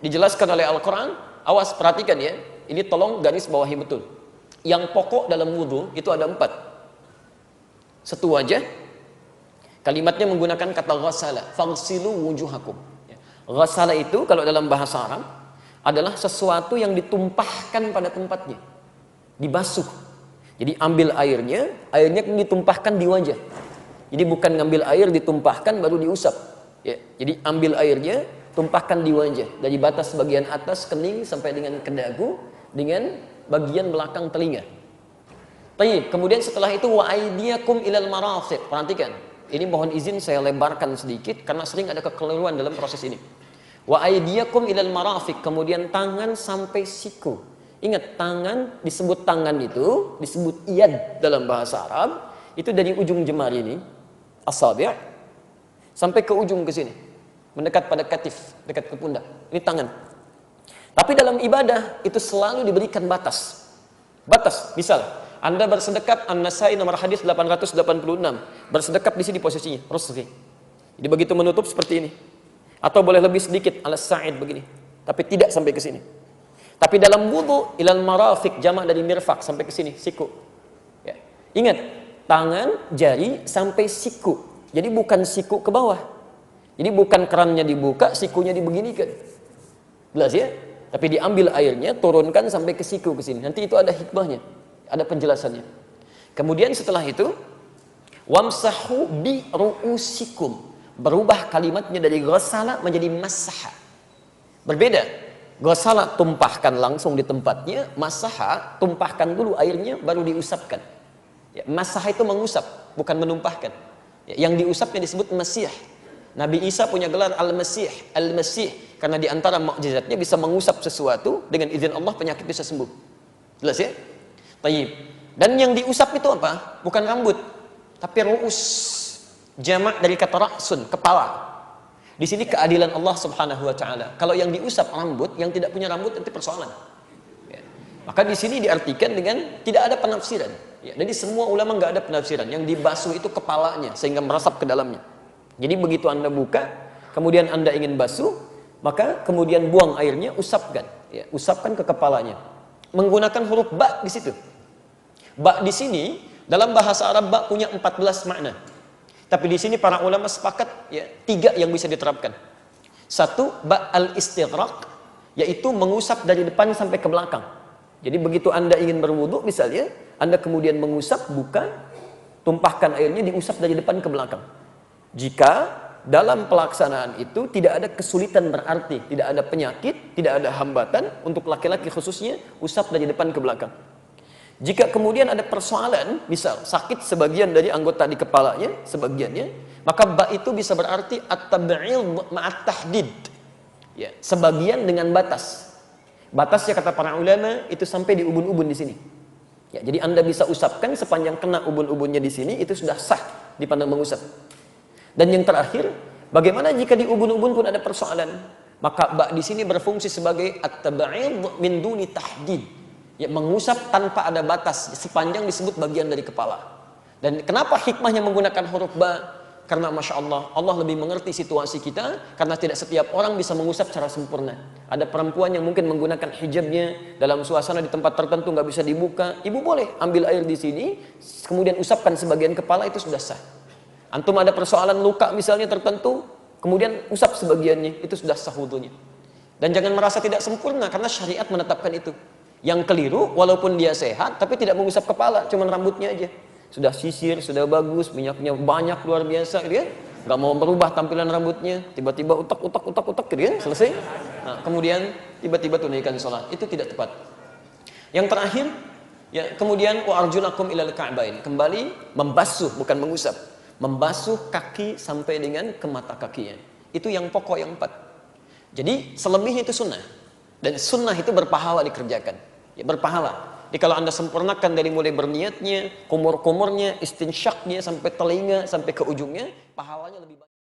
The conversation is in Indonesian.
dijelaskan oleh Al-Quran. Awas, perhatikan ya, ini tolong garis bawahi betul. Yang pokok dalam wudu itu ada 4. Satu wajah, kalimatnya menggunakan kata ghassala, faghsilu wujuhakum. Ghassala itu kalau dalam bahasa Arab adalah sesuatu yang ditumpahkan pada tempatnya, dibasuh. Jadi ambil airnya ditumpahkan di wajah. Jadi bukan ngambil air ditumpahkan baru diusap. Ya, jadi ambil airnya, tumpahkan di wajah dari batas bagian atas kening sampai dengan ke dagu dengan bagian belakang telinga. Baik, kemudian setelah itu wa aydiyakum ilal marafiq. Perhatikan, ini mohon izin saya lebarkan sedikit karena sering ada kekeliruan dalam proses ini. Wa aydiyakum ilal marafiq, kemudian tangan sampai siku. Ingat, tangan disebut tangan itu disebut yad dalam bahasa Arab, itu dari ujung jemari ini, asabi' sampai ke ujung ke sini, mendekat pada katif, dekat ke pundak. Ini tangan. Tapi dalam ibadah itu selalu diberikan batas. Batas, misal Anda bersedekap, An-Nasai nomor hadis 886, bersedekap di sini posisinya, rusghi. Jadi begitu menutup seperti ini. Atau boleh lebih sedikit, al-sa'id begini. Tapi tidak sampai ke sini. Tapi dalam wudu ilal marafiq, jamak dari mirfaq, sampai ke sini, siku. Ya. Ingat, tangan, jari sampai siku. Jadi bukan siku ke bawah. Jadi bukan kerannya dibuka, sikunya dibeginikan. Jelas ya? Tapi diambil airnya, turunkan sampai ke siku ke sini. Nanti itu ada hikmahnya, ada penjelasannya. Kemudian setelah itu, wamsahu bi ru'usikum. Berubah kalimatnya dari ghassala menjadi masaha. Berbeda. Ghassala tumpahkan langsung di tempatnya, masaha tumpahkan dulu airnya baru diusapkan. Ya, masaha itu mengusap, bukan menumpahkan. Ya, yang diusapnya disebut masih. Nabi Isa punya gelar Al-Masih, Al-Masih, karena di antara mukjizatnya bisa mengusap sesuatu dengan izin Allah penyakit bisa sembuh. Jelas ya? Tayyib. Dan yang diusap itu apa? Bukan rambut, tapi ru'us. Jamak dari kata ra'sun, kepala. Di sini keadilan Allah Subhanahu wa taala. Kalau yang diusap rambut, yang tidak punya rambut itu persoalan. Ya. Maka di sini diartikan dengan tidak ada penafsiran. Ya. Jadi semua ulama nggak ada penafsiran. Yang dibasuh itu kepalanya sehingga meresap ke dalamnya. Jadi begitu Anda buka, kemudian Anda ingin basuh, maka kemudian buang airnya, usapkan. Ya. Usapkan ke kepalanya. Menggunakan huruf ba di situ. Ba di sini dalam bahasa Arab ba punya 14 makna. Tapi di sini para ulama sepakat ya 3 yang bisa diterapkan. 1, ba al-istighraq, yaitu mengusap dari depan sampai ke belakang. Jadi begitu Anda ingin berwudu misalnya, Anda kemudian mengusap, buka, tumpahkan airnya, diusap dari depan ke belakang. Jika dalam pelaksanaan itu tidak ada kesulitan berarti, tidak ada penyakit, tidak ada hambatan, untuk laki-laki khususnya, usap dari depan ke belakang. Jika kemudian ada persoalan, misal sakit sebagian dari anggota di kepalanya, sebagiannya, maka ba itu bisa berarti at-tab'id ma'at tahdid. Ya, sebagian dengan batas. Batasnya kata para ulama itu sampai di ubun-ubun di sini. Ya, jadi Anda bisa usapkan sepanjang kena ubun-ubunnya di sini, itu sudah sah dipandang mengusap. Dan yang terakhir, bagaimana jika di ubun-ubun pun ada persoalan? Maka ba di sini berfungsi sebagai at-tab'id min duni tahdid. Ya, mengusap tanpa ada batas, sepanjang disebut bagian dari kepala. Dan kenapa hikmahnya menggunakan huruf ba? Karena Masya Allah, Allah lebih mengerti situasi kita, karena tidak setiap orang bisa mengusap secara sempurna. Ada perempuan yang mungkin menggunakan hijabnya, dalam suasana di tempat tertentu nggak bisa dibuka. Ibu boleh ambil air di sini, kemudian usapkan sebagian kepala, itu sudah sah. Antum ada persoalan luka misalnya tertentu, kemudian usap sebagiannya, itu sudah sah wudunya. Dan jangan merasa tidak sempurna, karena syariat menetapkan itu. Yang keliru, walaupun dia sehat, tapi tidak mengusap kepala, cuman rambutnya aja. Sudah sisir, sudah bagus, minyaknya banyak, luar biasa, gitu kan? Gak mau berubah tampilan rambutnya, tiba-tiba utak, gitu kan? Selesai. Nah, kemudian tiba-tiba tunaikan sholat, itu tidak tepat. Yang terakhir, ya kemudian wa arjulakum ilal ka'bain, kembali membasuh, bukan mengusap, membasuh kaki sampai dengan ke mata kakinya. Itu yang pokok yang 4. Jadi selebihnya itu sunnah. Dan sunnah itu berpahala dikerjakan, ya, berpahala. Jadi kalau Anda sempurnakan dari mulai berniatnya, kumur-kumurnya, istinsyaknya, sampai telinga, sampai ke ujungnya, pahalanya lebih banyak.